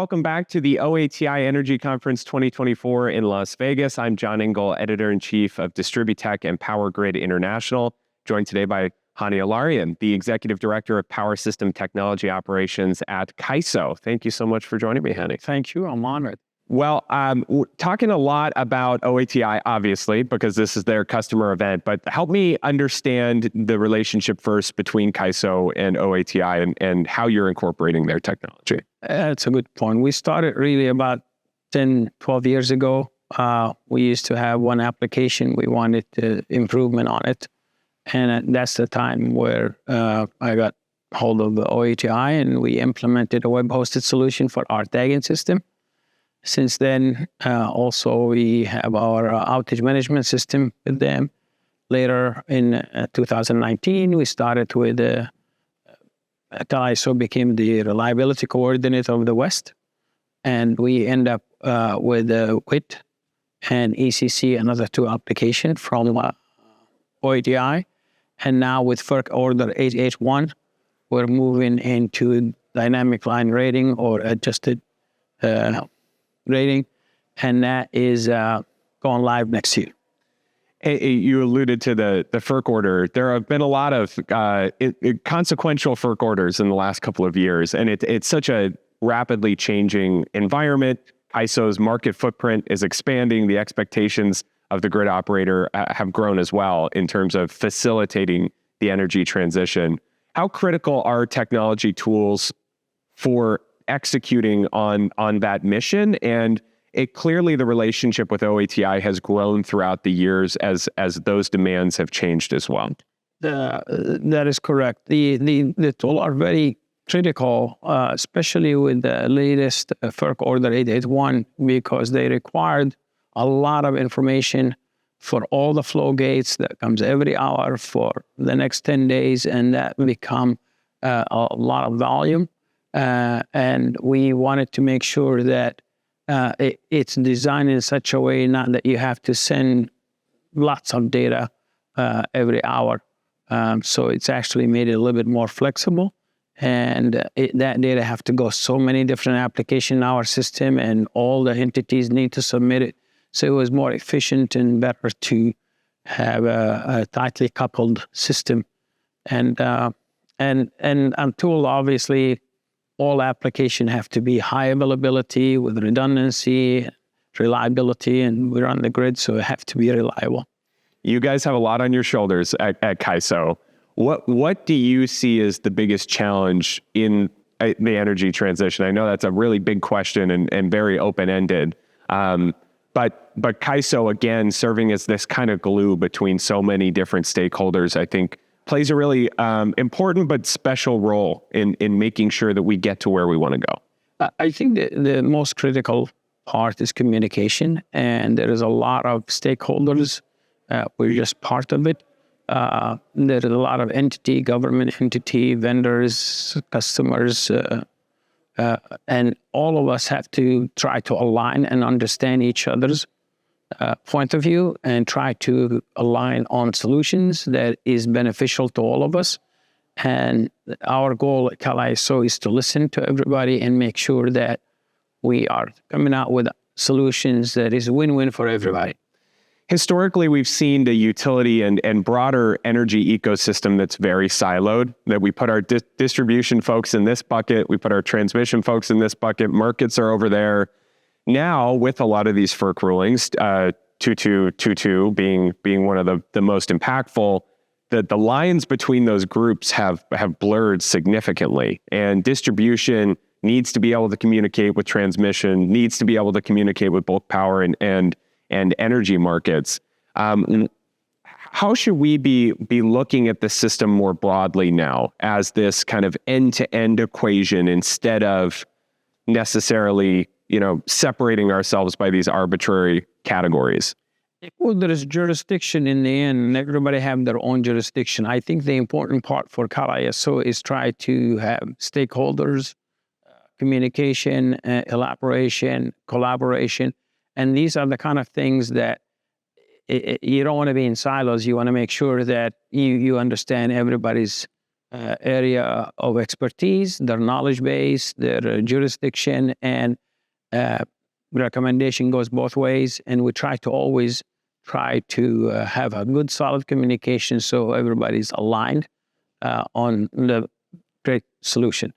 welcome back to the OATI Energy Conference 2024 in Las Vegas. I'm John Engel, Editor-in-Chief of Distributech and Power Grid International, joined today by Hani Alarian, the Executive Director of Power System Technology Operations at CAISO. Thank you so much for joining me, Hani. Thank you. I'm honored. Well, we're talking a lot about OATI, obviously, because this is their customer event, but help me understand the relationship first between CAISO and OATI and how you're incorporating their technology. That's a good point. We started really about 10, 12 years ago. We used to have one application. We wanted improvement on it. And that's the time where I got hold of the OATI and we implemented a web-hosted solution for our tagging system. Since then, also we have our outage management system with them. Later in 2019, we started with CAISO became the reliability coordinator of the West. And we end up with WIT and ECC, another two applications from OATI. And now with FERC Order 881, we're moving into dynamic line rating or adjusted rating, and that is going live next year. You alluded to the FERC order. There have been a lot of consequential FERC orders in the last couple of years, and it's such a rapidly changing environment. CAISO's market footprint is expanding. The expectations of the grid operator have grown as well in terms of facilitating the energy transition. How critical are technology tools for executing on that mission? And clearly the relationship with OATI has grown throughout the years as those demands have changed as well. That is correct. The tools are very critical, especially with the latest FERC Order 881, because they required a lot of information for all the flow gates that comes every hour for the next 10 days, and that become a lot of volume. And we wanted to make sure that it's designed in such a way not that you have to send lots of data every hour. So it's actually made it a little bit more flexible. And that data have to go so many different applications in our system, and all the entities need to submit it. So it was more efficient and better to have a tightly coupled system. And tool, obviously, all applications have to be high availability with redundancy, reliability, and we're on the grid, so it have to be reliable. You guys have a lot on your shoulders at CAISO. What do you see as the biggest challenge in the energy transition? I know that's a really big question and very open-ended. But CAISO, again, serving as this kind of glue between so many different stakeholders, I think plays a really important but special role in making sure that we get to where we want to go. I think the most critical part is communication, and there is a lot of stakeholders. We're just part of it. There is a lot of government entity, vendors, customers, and all of us have to try to align and understand each other's point of view and try to align on solutions that is beneficial to all of us. And our goal at CAISO is to listen to everybody and make sure that we are coming out with solutions that is win-win for everybody. Historically, we've seen the utility and broader energy ecosystem that's very siloed, that we put our distribution folks in this bucket, we put our transmission folks in this bucket, markets are over there. Now, with a lot of these FERC rulings, 2222 being one of the most impactful, the lines between those groups have blurred significantly. And distribution needs to be able to communicate with transmission, needs to be able to communicate with both power and energy markets. How should we be looking at the system more broadly now as this kind of end-to-end equation instead of necessarily, separating ourselves by these arbitrary categories? Well, there is jurisdiction in the end, and everybody have their own jurisdiction. I think the important part for CAISO is try to have stakeholders, communication, elaboration, collaboration. And these are the kind of things that you don't want to be in silos. You want to make sure that you understand everybody's area of expertise, their knowledge base, their jurisdiction, and recommendation goes both ways. And we try to always have a good, solid communication so everybody's aligned on the great solution.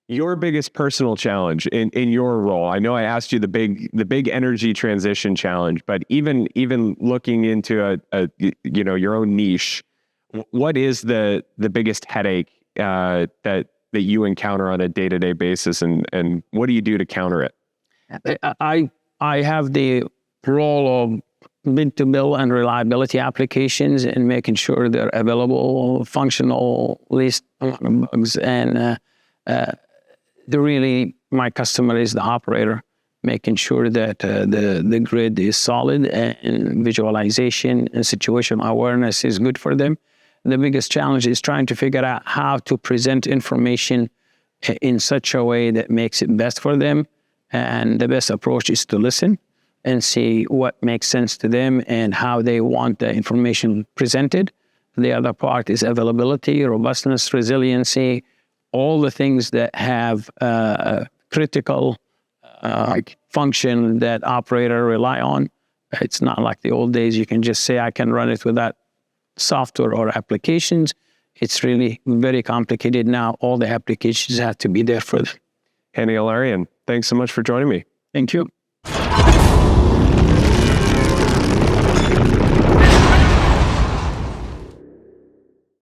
Your biggest personal challenge in your role, I know I asked you the big energy transition challenge, but even looking into your own niche, what is the biggest headache that you encounter on a day-to-day basis, and what do you do to counter it? I have the role of bid-to-bill and reliability applications and making sure they're available, functional, least amount of bugs, and really my customer is the operator, making sure that the grid is solid and visualization and situational awareness is good for them. The biggest challenge is trying to figure out how to present information in such a way that makes it best for them. And the best approach is to listen and see what makes sense to them and how they want the information presented. The other part is availability, robustness, resiliency, all the things that have critical function that operator rely on. It's not like the old days. You can just say, I can run it without software or applications. It's really very complicated now. All the applications have to be there for them. Hani Alarian, thanks so much for joining me. Thank you.